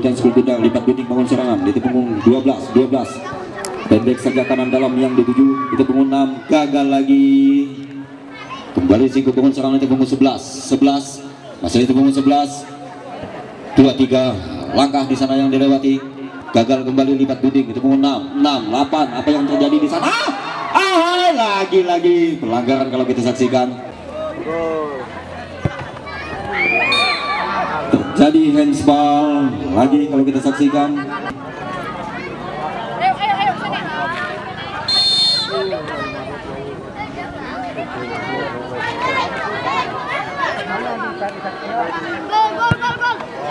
perebutan skill bundar, lipat gunting bangun serangan di punggung 12. Pendek saja kanan dalam yang dituju itu punggung 6, gagal lagi. Kembali singkup bangun serangan itu punggung 11 masih itu punggung 11 2-3 langkah di sana yang dilewati, gagal kembali lipat gunting itu punggung 6 8. Apa yang terjadi di sana? Lagi pelanggaran kalau kita saksikan. Terjadi handsball lagi kalau kita saksikan.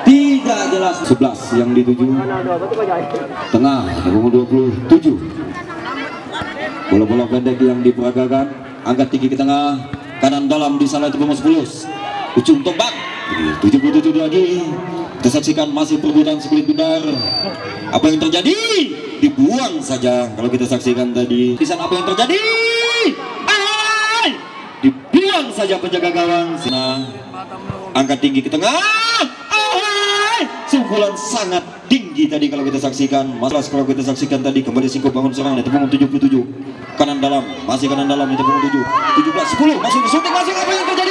Tidak jelas. 11 yang dituju tengah punggung 27. Bola-bola pendek yang diperagakan, angkat tinggi ke tengah kanan dalam di sana itu punggung 10. Ujung tombak 77 lagi. Kita saksikan masih perebutan split bundar. Apa yang terjadi? Dibuang saja kalau kita saksikan tadi. Di sana apa yang terjadi? Dibuang saja penjaga gawang. Sana angkat tinggi ke tengah. Sungulan sangat tinggi tadi kalau kita saksikan. Masalah kalau kita saksikan tadi kembali singkup bangun serangan itu punggung 77. Kanan dalam, masih kanan dalam itu punggung 7. 17 10 masuk disuntik masuk. Apa yang terjadi?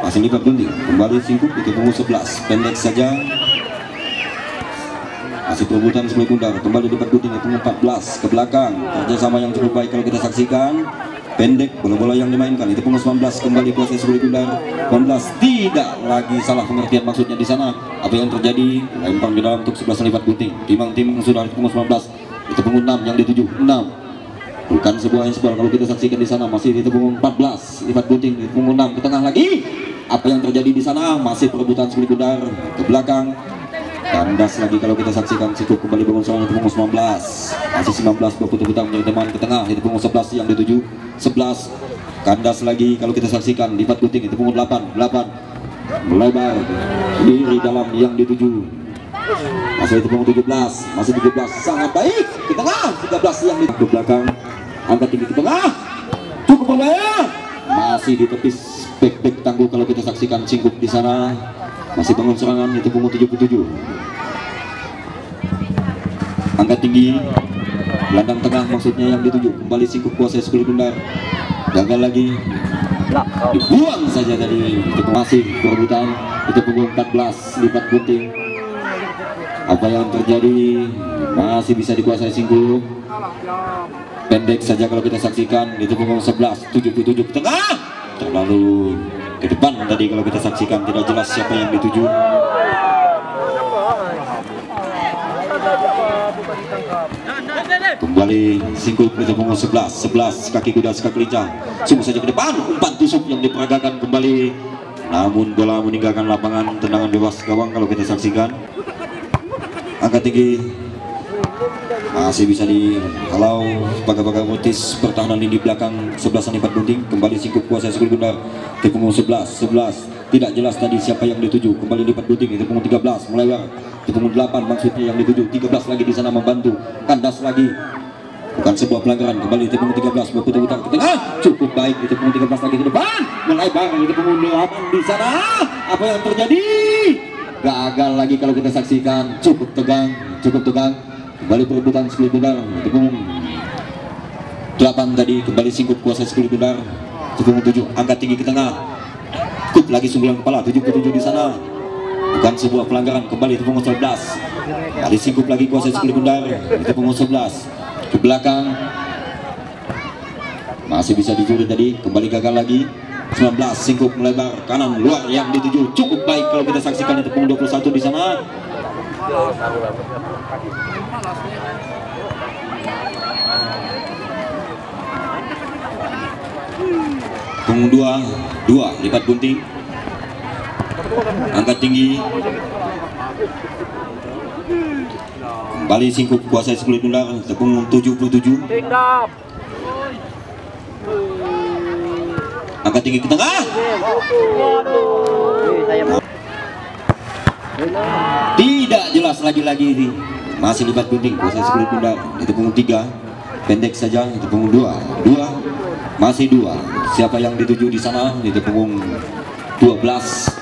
Masih lipat gunting, kembali singkup itu punggung 11. Pendek saja. Masih perebutan split bundar, kembali lipat gunting itu punggung 14 ke belakang. Kerjasama yang cukup baik kalau kita saksikan. Pendek bola-bola yang dimainkan itu punggung 19, kembali kuasai split bundar. 19 tidak lagi salah pengertian maksudnya di sana. Apa yang terjadi? Lempar di dalam untuk 11 lipat gunting. Timang sudah di punggung 19 itu punggung 6 yang dituju 6. Bukan sebuah handsball kalau kita saksikan di sana. Masih di punggung 14 lipat gunting di punggung 6 ke tengah lagi. Apa yang terjadi di sana? Masih perebutan split bundar ke belakang. Kandas lagi kalau kita saksikan, cukup kembali bangun serangan itu punggung 19. Masih 19 berputar-putar menjadi teman ke tengah itu punggung 11 yang dituju 11. Kandas lagi kalau kita saksikan, lipat gunting itu punggung 8 melebar kiri dalam yang dituju. Masih itu punggung 17, masih 17 sangat baik ke tengah. 13 yang di belakang, angkat tinggi ke tengah, cukup berbahaya. Masih ditepis back tangguh kalau kita saksikan, singkup di sana. Masih bangun serangan itu punggung 77. Angkat tinggi, gelandang tengah maksudnya yang dituju. Kembali singkup kuasai split bundar. Gagal lagi. Dibuang saja tadi. Itu masih perebutan. Itu punggung 14 lipat gunting. Apa yang terjadi? Masih bisa dikuasai singkup. Pendek saja kalau kita saksikan. Itu punggung 11 77 ke tengah. Terlalu ke depan tadi kalau kita saksikan, tidak jelas siapa yang dituju. Kembali singkup itu punggung 11 kaki kuda sekak lincah, sungguh saja ke depan, umpan tusuk yang diperagakan kembali, namun bola meninggalkan lapangan. Tendangan bebas gawang kalau kita saksikan. Angkat tinggi masih bisa dihalau baga-baga Mutis, pertahanan lini belakang 11 lipat gunting. Kembali singkup kuasai split bundar di punggung 11 tidak jelas tadi siapa yang dituju. Kembali lipat gunting itu punggung 13 melewar di punggung 8 maksudnya yang dituju. 13 lagi di sana membantu, kandas lagi, bukan sebuah pelanggaran. Kembali di punggung 13 berputar-putar ke tengah, cukup baik itu punggung 13 lagi ke depan, melebar itu punggung 8 di sana. Apa yang terjadi? Gagal lagi kalau kita saksikan, cukup tegang. Kembali perebutan split bundar itu punggung 8 tadi. Kembali singkup kuasai split bundar itu punggung 7. Angkat tinggi ke tengah, cukup lagi sunggulan kepala 77 di sana. Bukan sebuah pelanggaran. Kembali itu punggung 11. Kali singkup lagi kuasai split bundar itu punggung 11 ke belakang. Masih bisa dicuri tadi. Kembali gagal lagi. 19 singkup melebar kanan luar yang dituju. Cukup baik kalau kita saksikan itu punggung 21 di sana. Punggung 2 lipat gunting, angkat tinggi, kembali singkup kuasai split bundar punggung 77. Angkat tinggi ke tengah, tidak jelas lagi ini. Masih lipat gunting kuasai split bundar itu punggung 3. Pendek saja itu punggung 2 masih 2. Siapa yang dituju di sana? Itu punggung 12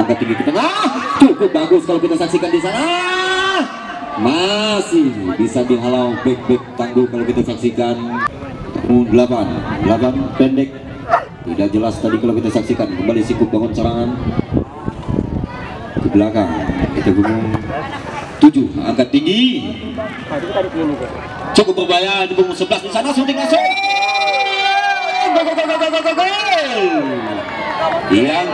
angkat tinggi ke tengah, cukup bagus kalau kita saksikan di sana. Masih bisa dihalau back tangguh kalau kita saksikan. 8 pendek, tidak jelas tadi kalau kita saksikan. Kembali Singkup bangun serangan ke belakang, kita gumung 7 angkat tinggi, cukup berbahaya. Di punggung 11 di sana, syuting langsung. Yang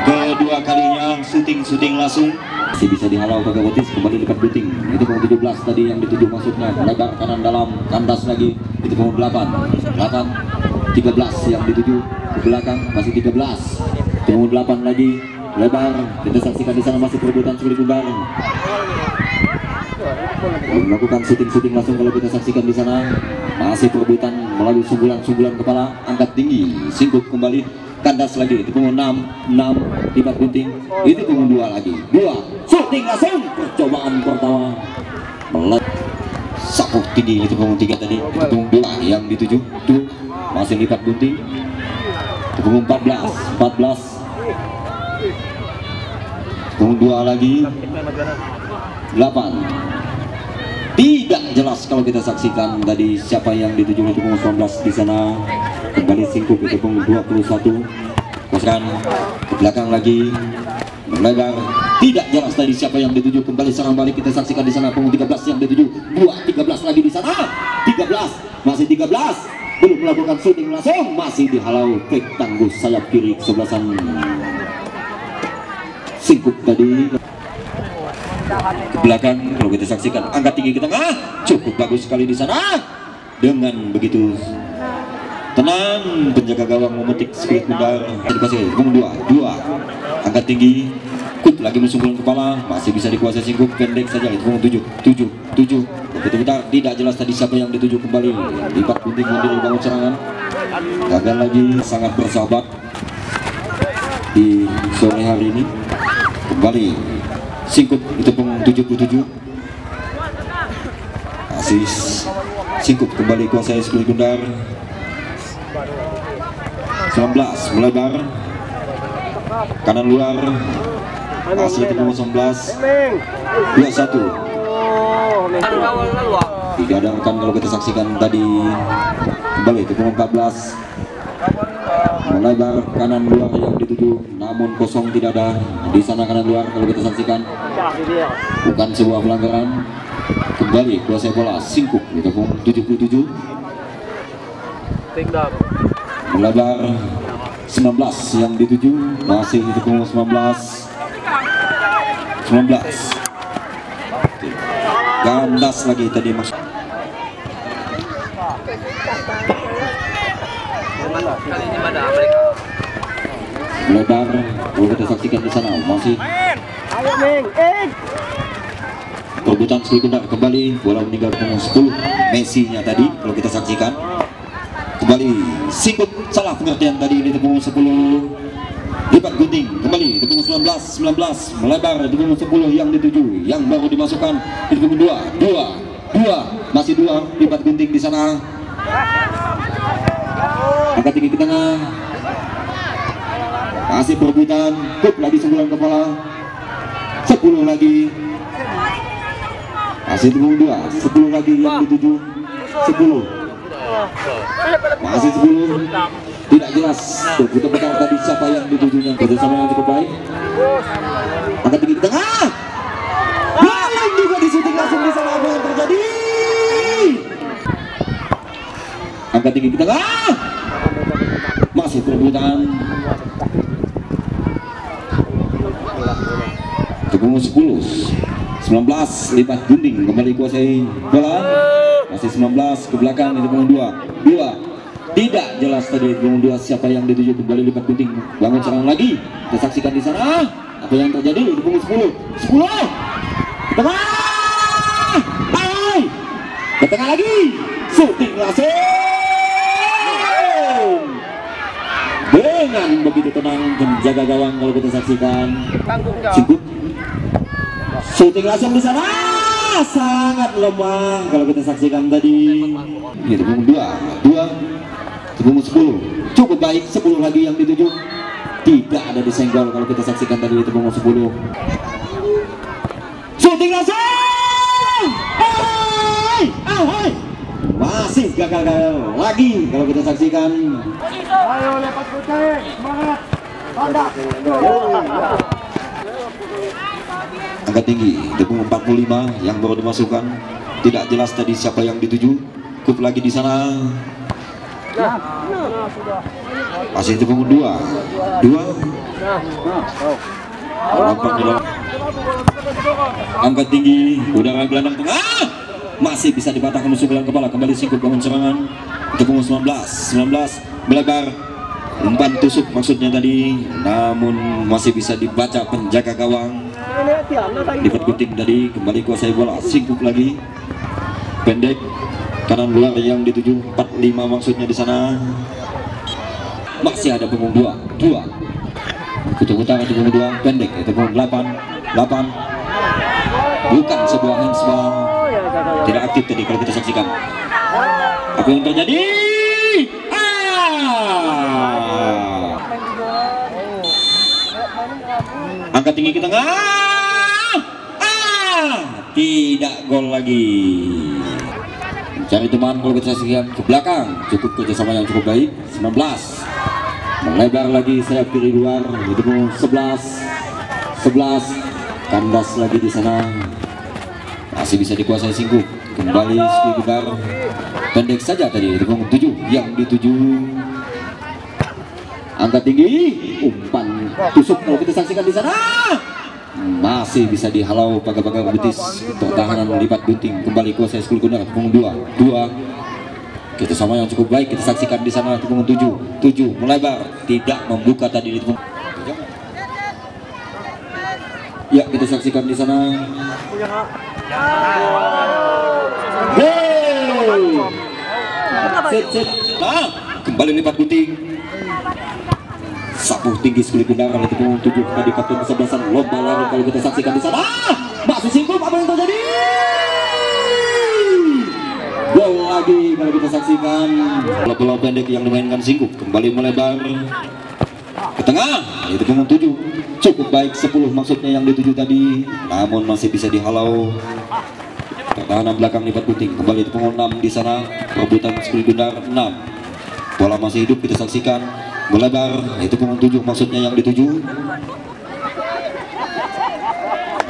kedua kalinya syuting langsung, masih bisa dihalau pakai botis. Kembali lipat buting, itu punggung 17 tadi yang dituju masuknya, lebar kanan dalam, kandas lagi. Itu punggung 13 yang dituju ke belakang, masih 13. Punggung 8 lagi lebar, kita saksikan di sana masih perebutan sulit bubar. Melakukan syuting langsung kalau kita saksikan di sana, masih perebutan melalui sunggulan kepala, angkat tinggi, Singkup kembali, kandas lagi. Itu punggung 6 lipat gunting, itu punggung 2 lagi, 2 syuting langsung. Percobaan pertama sapu tinggi, itu punggung 3 tadi. Itu punggung 2 yang dituju, tuh masih lipat gunting. Itu punggung 14 punggung 2 lagi, 8. Tidak jelas kalau kita saksikan tadi siapa yang dituju. Itu punggung 19 di sana, kembali Singkup. Itu punggung 21 koskan ke belakang lagi, melebar. Tidak jelas tadi siapa yang dituju. Kembali serang balik, kita saksikan di sana punggung 13 yang dituju, 13 lagi di sana, 13 masih 13, belum melakukan syuting langsung, masih dihalau back tangguh sayap kiri kesebelasan Singkup tadi. Ke belakang kalau kita saksikan, angkat tinggi ke tengah, cukup bagus sekali di sana. Dengan begitu tenang, penjaga gawang memetik speed bundar. Dikuasai punggung 2 angkat tinggi, kut lagi musungkulan kepala, masih bisa dikuasai Singkup, pendek saja. Itu punggung 7 bentar, tidak jelas tadi siapa yang dituju. Kembali lipat gunting mundur bangun serangan, gagal lagi. Sangat bersahabat di sore hari ini. Kembali Singkup, itu punggung 77, masih Singkup kembali kuasai speed bundar. 19 melebar kanan luar, masih itu punggung 19, 21. Tidak ada rekan kalau kita saksikan tadi. Kembali itu punggung 14, melebar kanan luar yang dituju, namun kosong, tidak ada di sana kanan luar kalau kita saksikan. Bukan sebuah pelanggaran. Kembali kuasai bola Singkup, itu punggung 77, melebar 19 yang dituju, masih itu punggung 19, gandas lagi tadi masuk. Melebar kalau kita saksikan di sana, masih perebutan sekundar. Kembali bola meninggal punggung 10, Messi-nya tadi kalau kita saksikan. Kembali Singkup, salah pengertian tadi. Ini punggung 10 lipat gunting, kembali itu punggung 19 melebar. Itu punggung 10 yang dituju, yang baru dimasukkan. Itu punggung 2 masih 2 lipat gunting di sana. Angkat tinggi ke tengah, masih perebutan, kut lagi sunggulan kepala, 10 lagi, masih itu punggung 2, 10 lagi yang dituju, 10 masih 10, tidak jelas putar-putar tadi siapa yang ditujunya. Kerjasama yang cukup baik, angkat tinggi ke tengah, yang juga disuting langsung di sana. Apa yang terjadi? Angkat tinggi ke tengah, masih perebutan. Punggung 10, 19 lipat gunting, kembali kuasai bola, masih 19 ke belakang. Itu punggung 2, tidak jelas tadi punggung 2 siapa yang dituju. Kembali lipat gunting, bangun serangan lagi, kita saksikan di sana apa yang terjadi. Itu punggung 10 ke tengah, ke tengah lagi, syuting langsung. Dengan begitu tenang penjaga gawang kalau kita saksikan. Singkup syuting langsung di sana, sangat lemah kalau kita saksikan tadi. Ini punggung 2 punggung 10 cukup baik, 10 lagi yang dituju. tidak ada disenggol kalau kita saksikan tadi itu nomor 10. Shooting langsung. Masih gagal lagi kalau kita saksikan. Ayo lepas putih, semangat. Tanda. Angka tinggi tepung 45 yang baru dimasukkan. Tidak jelas tadi siapa yang dituju. Cukup lagi di sana. Masih tepung 2. Angka tinggi udara gelandang tengah. Masih bisa dipatahkan musuh gelandang kepala. Kembali singkup bangun serangan. Tepung 19 melebar. Umpan tusuk maksudnya tadi, namun masih bisa dibaca penjaga gawang. Lipat gunting tadi, kembali kuasai bola, singkup lagi, pendek, kanan luar yang dituju 45 maksudnya di sana. Masih ada punggung 2, kutub utara punggung 2, pendek, itu punggung 8, bukan sebuah handsball, tidak aktif tadi kalau kita saksikan. Apa yang terjadi? Angkat tinggi ke tengah. Tidak gol lagi. Cari teman kalau kita saksikan ke belakang. Cukup kerjasama yang cukup baik. 19 melebar lagi sayap kiri luar. Itu 11 kandas lagi di sana. Masih bisa dikuasai singkup. Kembali sekali lebar. Pendek saja tadi. Itu 7 yang dituju. Angkat tinggi, umpan tusuk kalau kita saksikan di sana. Masih bisa dihalau pagar-pagar betis. Pertahanan lipat gunting kembali kuasai School Gundar punggung 2. Kita sama yang cukup baik kita saksikan di sana punggung 7 melebar, tidak membuka tadi di punggung. Ya, kita saksikan di sana. Set. Kembali lipat gunting. Sapu tinggi sekali Gundar itu punggung 7 tadi kapten kesebelasan lomba lari kalau kita saksikan di sana. Masih singkup, apa yang terjadi? Gol lagi kalau kita saksikan. Bola pendek yang dimainkan singkup kembali melebar ke tengah. Itu punggung 7 cukup baik, 10 maksudnya yang dituju tadi, namun masih bisa dihalau. Pertahanan belakang lipat gunting kembali itu punggung 6 di sana. Perebutan School Gundar 6. Bola masih hidup kita saksikan. Melebar, itu punggung 7 maksudnya yang dituju.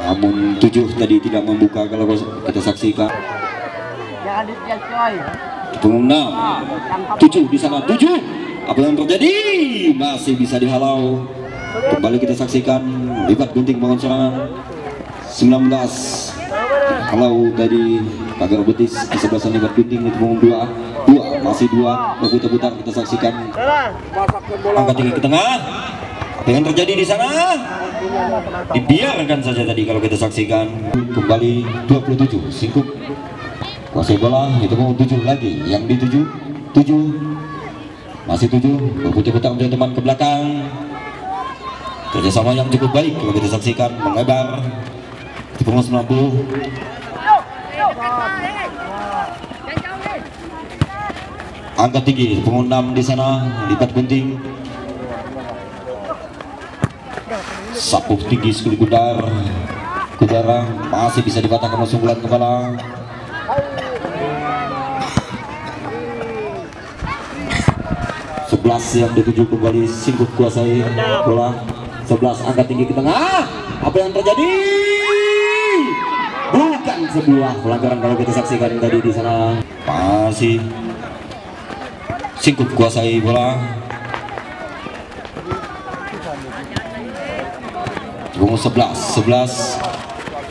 Namun 7 tadi tidak membuka kalau kita saksikan. Punggung 6, 7 di sana, 7. Apa yang terjadi? Masih bisa dihalau. Kembali kita saksikan lipat gunting bangun serangan 19. Kalau tadi pagar betis di sebelah sana lipat gunting itu punggung 2 masih 2 berputar-putar kita saksikan. Angkat tinggi ke tengah. Apa yang terjadi di sana? Dibiarkan saja tadi kalau kita saksikan. Kembali 27 singkup kuasai bola itu punggung 7 lagi yang dituju 7 masih 7 berputar-putar menjadi teman ke belakang. Kerjasama yang cukup baik kalau kita saksikan melebar di punggung 90. Angkat tinggi punggung 6 di sana lipat gunting. Sapu tinggi sekali Gundar ke udara, masih bisa dipatahkan langsung bulan kepala. Sebelas yang dituju kembali singkup kuasai bola. 11 angkat tinggi ke tengah. Apa yang terjadi? Bukan sebuah pelanggaran kalau kita saksikan tadi di sana. Masih singkup kuasai bola. Punggung 11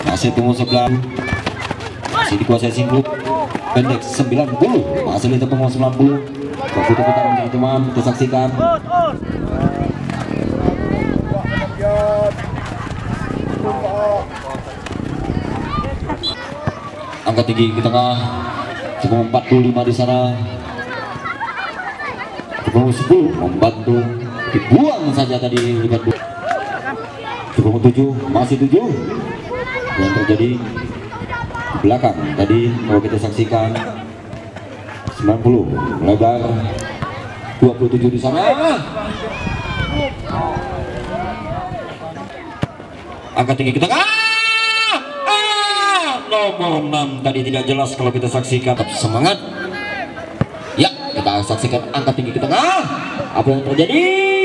masih punggung 11 masih dikuasai singkup pendek 90 masih di punggung 90. Berputar-putar menjadi teman kita saksikan. Angkat tinggi ke tengah punggung 45 di sana. Punggung 10 membantu dibuang saja tadi lipat punggung 7 masih 7 yang terjadi di belakang tadi kalau kita saksikan 90 melebar 27 di sana. Angkat tinggi ke tengah. Nomor 6 tadi tidak jelas kalau kita saksikan. Semangat. Ya, kita saksikan angkat tinggi ke tengah. Apa yang terjadi?